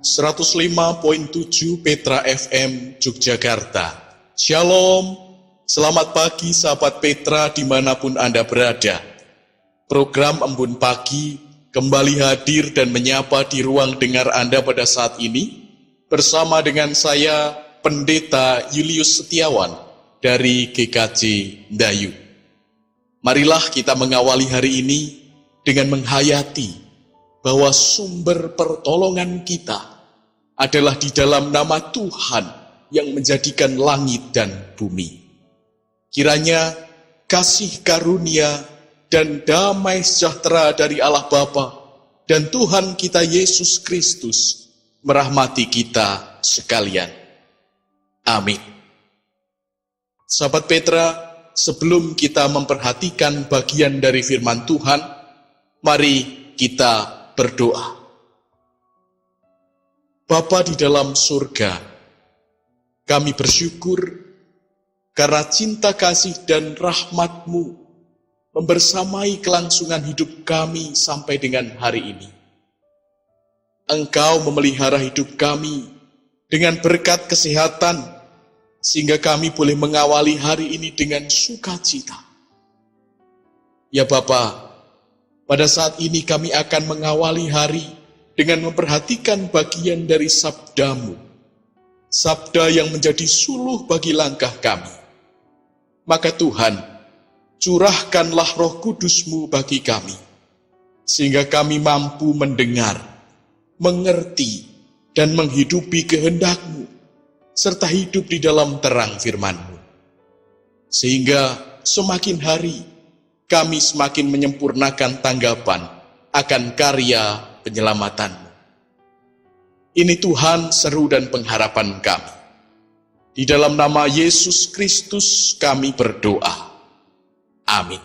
105.7 Petra FM Yogyakarta. Shalom, selamat pagi sahabat Petra dimanapun Anda berada. Program Embun Pagi kembali hadir dan menyapa di ruang dengar Anda pada saat ini bersama dengan saya Pendeta Julius Setiawan dari GKJ Ndayu. Marilah kita mengawali hari ini dengan menghayati bahwa sumber pertolongan kita adalah di dalam nama Tuhan yang menjadikan langit dan bumi. Kiranya kasih karunia dan damai sejahtera dari Allah Bapa dan Tuhan kita Yesus Kristus merahmati kita sekalian. Amin. Sahabat Petra, sebelum kita memperhatikan bagian dari firman Tuhan, mari kita berdoa. Bapa di dalam surga, kami bersyukur karena cinta kasih dan rahmat-Mu membersamai kelangsungan hidup kami sampai dengan hari ini. Engkau memelihara hidup kami dengan berkat kesehatan, sehingga kami boleh mengawali hari ini dengan sukacita. Ya Bapa, pada saat ini kami akan mengawali hari dengan memperhatikan bagian dari sabda-Mu. Sabda yang menjadi suluh bagi langkah kami. Maka Tuhan, curahkanlah Roh Kudus-Mu bagi kami, sehingga kami mampu mendengar, mengerti, dan menghidupi kehendak-Mu, serta hidup di dalam terang firman-Mu. Sehingga semakin hari, kami semakin menyempurnakan tanggapan akan karya penyelamatan-Mu. Ini Tuhan seru dan pengharapan kami. Di dalam nama Yesus Kristus kami berdoa. Amin.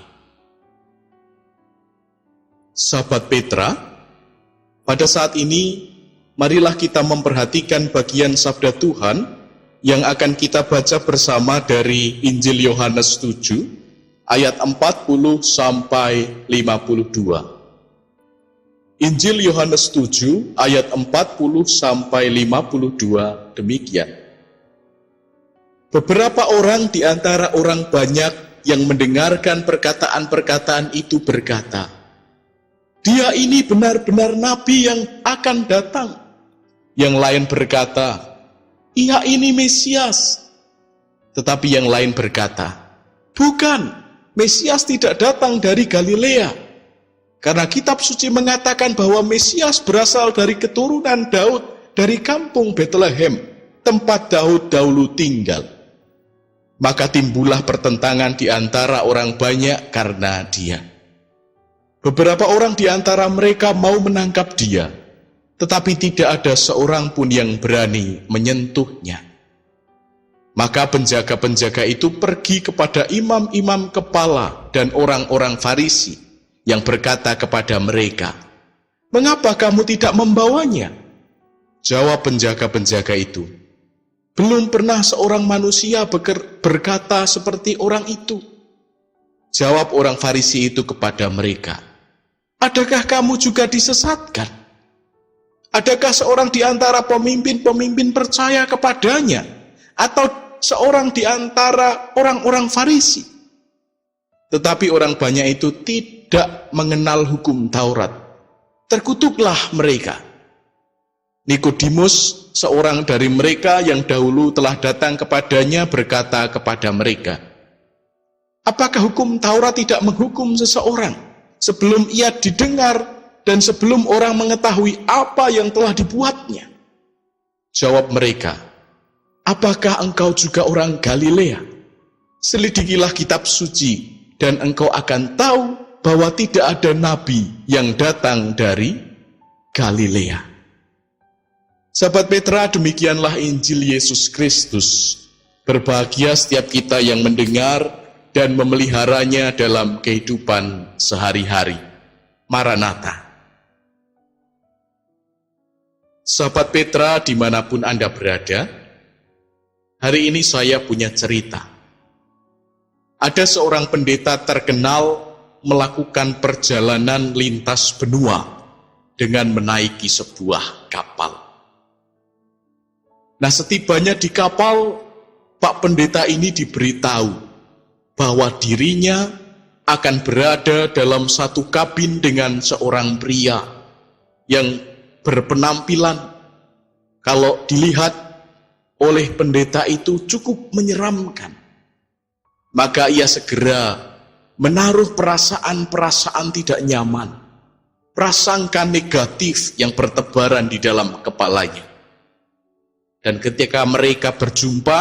Sahabat Petra, pada saat ini marilah kita memperhatikan bagian sabda Tuhan yang akan kita baca bersama dari Injil Yohanes 7 ayat 40 sampai 52. Injil Yohanes 7 ayat 40 sampai 52 demikian. Beberapa orang di antara orang banyak yang mendengarkan perkataan-perkataan itu berkata, "Dia ini benar-benar nabi yang akan datang." Yang lain berkata, "Ia ini Mesias." Tetapi yang lain berkata, "Bukan, Mesias tidak datang dari Galilea. Karena kitab suci mengatakan bahwa Mesias berasal dari keturunan Daud dari kampung Bethlehem, tempat Daud dahulu tinggal." Maka timbullah pertentangan di antara orang banyak karena dia. Beberapa orang di antara mereka mau menangkap dia, tetapi tidak ada seorang pun yang berani menyentuhnya. Maka penjaga-penjaga itu pergi kepada imam-imam kepala dan orang-orang Farisi yang berkata kepada mereka, "Mengapa kamu tidak membawanya?" Jawab penjaga-penjaga itu, "Belum pernah seorang manusia berkata seperti orang itu." Jawab orang Farisi itu kepada mereka, "Adakah kamu juga disesatkan? Adakah seorang di antara pemimpin-pemimpin percaya kepadanya? Atau seorang di antara orang-orang Farisi?" Tetapi orang banyak itu tidak mengenal hukum Taurat. Terkutuklah mereka. Nikodemus, seorang dari mereka yang dahulu telah datang kepadanya, berkata kepada mereka, "Apakah hukum Taurat tidak menghukum seseorang sebelum ia didengar dan sebelum orang mengetahui apa yang telah dibuatnya?" Jawab mereka, "Apakah engkau juga orang Galilea? Selidikilah kitab suci, dan engkau akan tahu bahwa tidak ada nabi yang datang dari Galilea." Sahabat Petra, demikianlah Injil Yesus Kristus. Berbahagia setiap kita yang mendengar dan memeliharanya dalam kehidupan sehari-hari. Maranatha. Sahabat Petra dimanapun Anda berada, hari ini saya punya cerita. Ada seorang pendeta terkenal melakukan perjalanan lintas benua dengan menaiki sebuah kapal. Nah, setibanya di kapal, Pak Pendeta ini diberitahu bahwa dirinya akan berada dalam satu kabin dengan seorang pria yang berpenampilan, kalau dilihat oleh pendeta itu cukup menyeramkan. Maka ia segera menaruh perasaan-perasaan tidak nyaman, prasangka negatif yang bertebaran di dalam kepalanya. Dan ketika mereka berjumpa,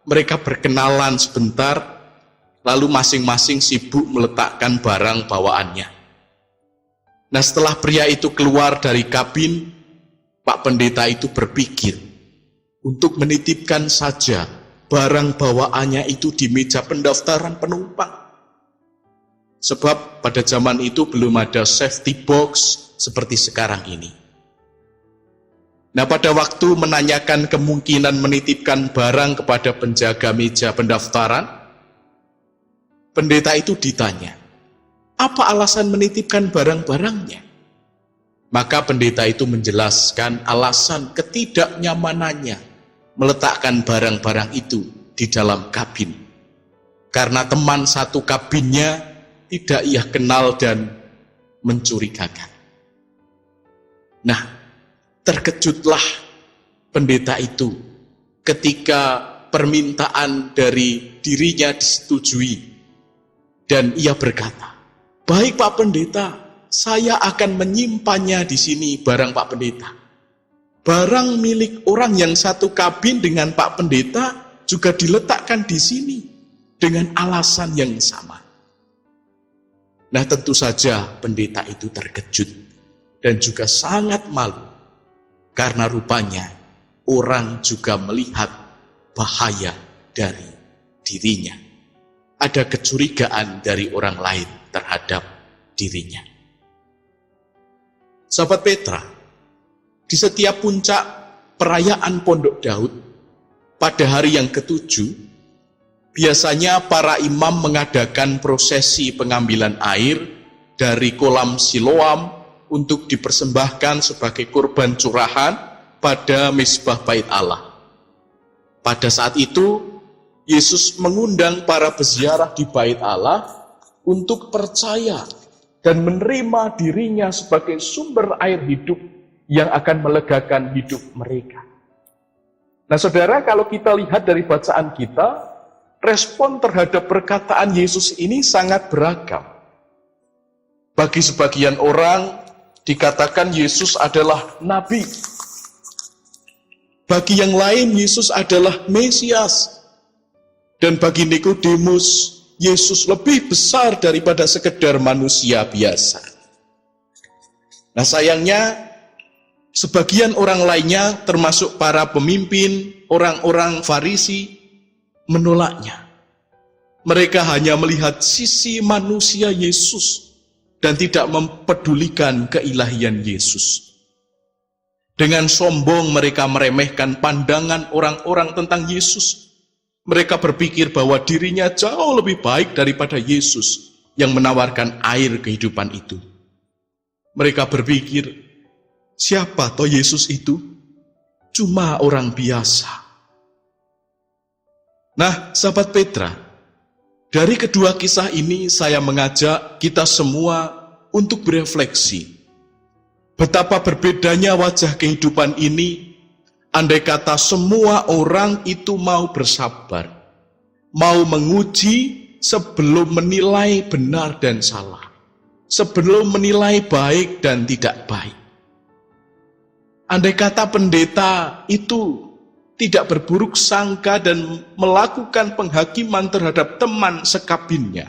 mereka berkenalan sebentar, lalu masing-masing sibuk meletakkan barang bawaannya. Nah, setelah pria itu keluar dari kabin, Pak Pendeta itu berpikir untuk menitipkan saja barang bawaannya itu di meja pendaftaran penumpang. Sebab pada zaman itu belum ada safety box seperti sekarang ini. Nah, pada waktu menanyakan kemungkinan menitipkan barang kepada penjaga meja pendaftaran, pendeta itu ditanya, apa alasan menitipkan barang-barangnya? Maka pendeta itu menjelaskan alasan ketidaknyamanannya meletakkan barang-barang itu di dalam kabin. Karena teman satu kabinnya tidak ia kenal dan mencurigakan. Nah, terkejutlah pendeta itu ketika permintaan dari dirinya disetujui. Dan ia berkata, baik Pak Pendeta, saya akan menyimpannya di sini barang Pak Pendeta. Barang milik orang yang satu kabin dengan Pak Pendeta juga diletakkan di sini dengan alasan yang sama. Nah, tentu saja pendeta itu terkejut dan juga sangat malu karena rupanya orang juga melihat bahaya dari dirinya. Ada kecurigaan dari orang lain terhadap dirinya. Sahabat Petra, di setiap puncak perayaan Pondok Daud, pada hari yang ke-7, biasanya para imam mengadakan prosesi pengambilan air dari kolam Siloam untuk dipersembahkan sebagai kurban curahan pada mezbah Bait Allah. Pada saat itu, Yesus mengundang para peziarah di Bait Allah untuk percaya dan menerima dirinya sebagai sumber air hidup yang akan melegakan hidup mereka. Nah, saudara, kalau kita lihat dari bacaan kita, respon terhadap perkataan Yesus ini sangat beragam. Bagi sebagian orang, dikatakan Yesus adalah nabi. Bagi yang lain, Yesus adalah Mesias. Dan bagi Nikodemus, Yesus lebih besar daripada sekedar manusia biasa. Nah, sayangnya, sebagian orang lainnya, termasuk para pemimpin, orang-orang Farisi, menolaknya. Mereka hanya melihat sisi manusia Yesus dan tidak mempedulikan keilahian Yesus. Dengan sombong mereka meremehkan pandangan orang-orang tentang Yesus. Mereka berpikir bahwa dirinya jauh lebih baik daripada Yesus yang menawarkan air kehidupan itu. Mereka berpikir, siapa toh Yesus itu? Cuma orang biasa. Nah, sahabat Petra, dari kedua kisah ini saya mengajak kita semua untuk berefleksi. Betapa berbedanya wajah kehidupan ini andai kata semua orang itu mau bersabar, mau menguji sebelum menilai benar dan salah, sebelum menilai baik dan tidak baik. Andai kata pendeta itu tidak berburuk sangka dan melakukan penghakiman terhadap teman sekabinnya,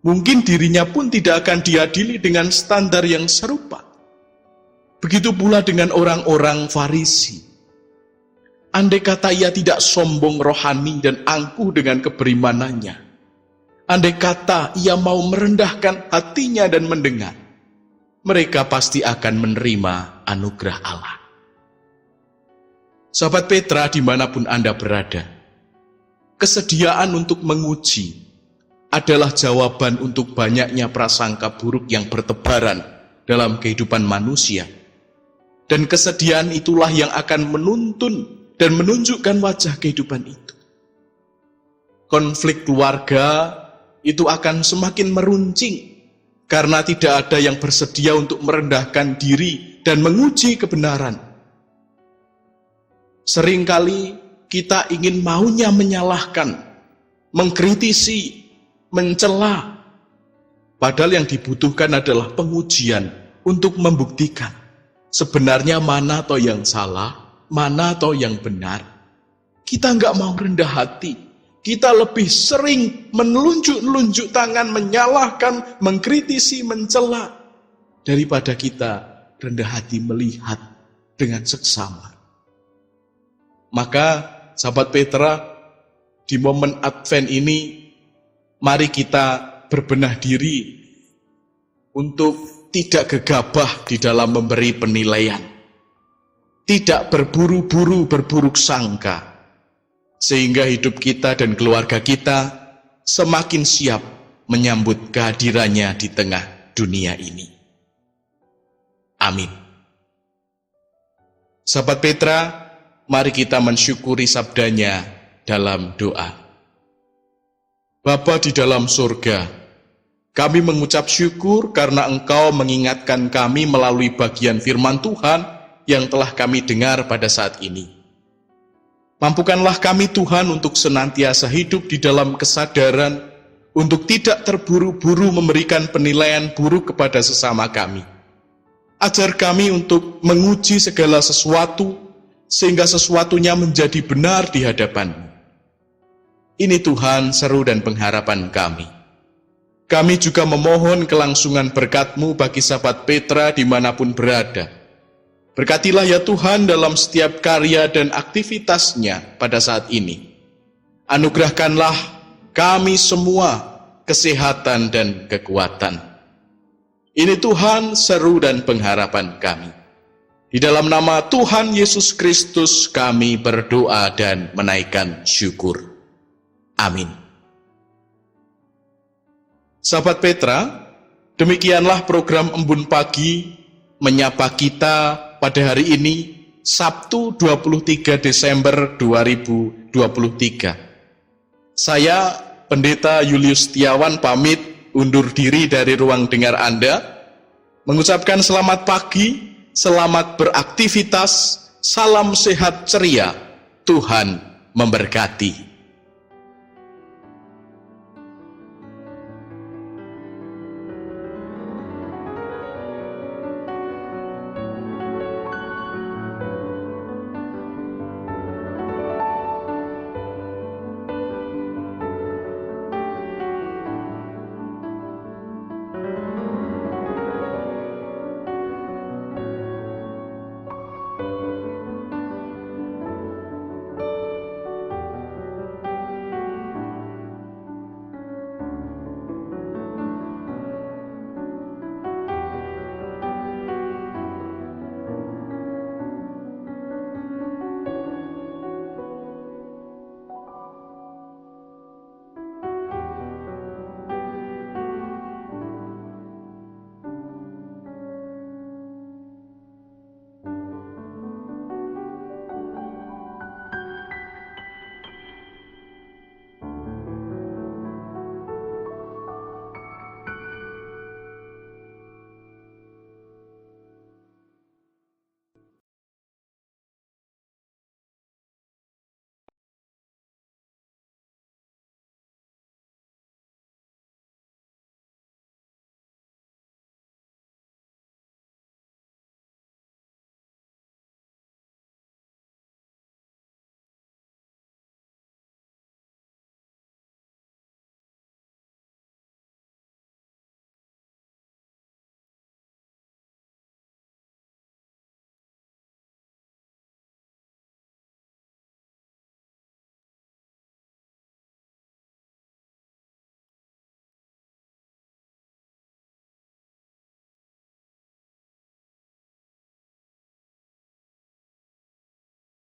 mungkin dirinya pun tidak akan diadili dengan standar yang serupa. Begitu pula dengan orang-orang Farisi. Andai kata ia tidak sombong rohani dan angkuh dengan keberimanannya, andai kata ia mau merendahkan hatinya dan mendengar, mereka pasti akan menerima anugerah Allah. Sahabat Petra, dimanapun Anda berada, kesediaan untuk menguji adalah jawaban untuk banyaknya prasangka buruk yang bertebaran dalam kehidupan manusia. Dan kesediaan itulah yang akan menuntun dan menunjukkan wajah kehidupan itu. Konflik keluarga itu akan semakin meruncing karena tidak ada yang bersedia untuk merendahkan diri dan menguji kebenaran. Seringkali kita ingin maunya menyalahkan, mengkritisi, mencela. Padahal yang dibutuhkan adalah pengujian untuk membuktikan sebenarnya mana toh yang salah, mana toh yang benar. Kita nggak mau rendah hati. Kita lebih sering menelunjuk-nelunjuk tangan, menyalahkan, mengkritisi, mencela, daripada kita rendah hati melihat dengan seksama. Maka, sahabat Petra, di momen Advent ini, mari kita berbenah diri untuk tidak gegabah di dalam memberi penilaian, tidak berburu-buru berburuk sangka, sehingga hidup kita dan keluarga kita semakin siap menyambut kehadirannya di tengah dunia ini. Amin. Sahabat Petra, mari kita mensyukuri sabdanya dalam doa. Bapa di dalam surga, kami mengucap syukur karena Engkau mengingatkan kami melalui bagian firman Tuhan yang telah kami dengar pada saat ini. Mampukanlah kami Tuhan untuk senantiasa hidup di dalam kesadaran untuk tidak terburu-buru memberikan penilaian buruk kepada sesama kami. Ajar kami untuk menguji segala sesuatu sehingga sesuatunya menjadi benar di hadapan-Mu. Ini Tuhan seru dan pengharapan kami. Kami juga memohon kelangsungan berkat-Mu bagi sahabat Petra dimanapun berada. Berkatilah ya Tuhan dalam setiap karya dan aktivitasnya pada saat ini. Anugerahkanlah kami semua kesehatan dan kekuatan. Ini Tuhan seru dan pengharapan kami. Di dalam nama Tuhan Yesus Kristus kami berdoa dan menaikkan syukur. Amin. Sahabat Petra, demikianlah program Embun Pagi menyapa kita pada hari ini, Sabtu 23 Desember 2023. Saya, Pendeta Julius Setiawan, pamit undur diri dari ruang dengar Anda, mengucapkan selamat pagi, selamat beraktivitas, salam sehat ceria, Tuhan memberkati.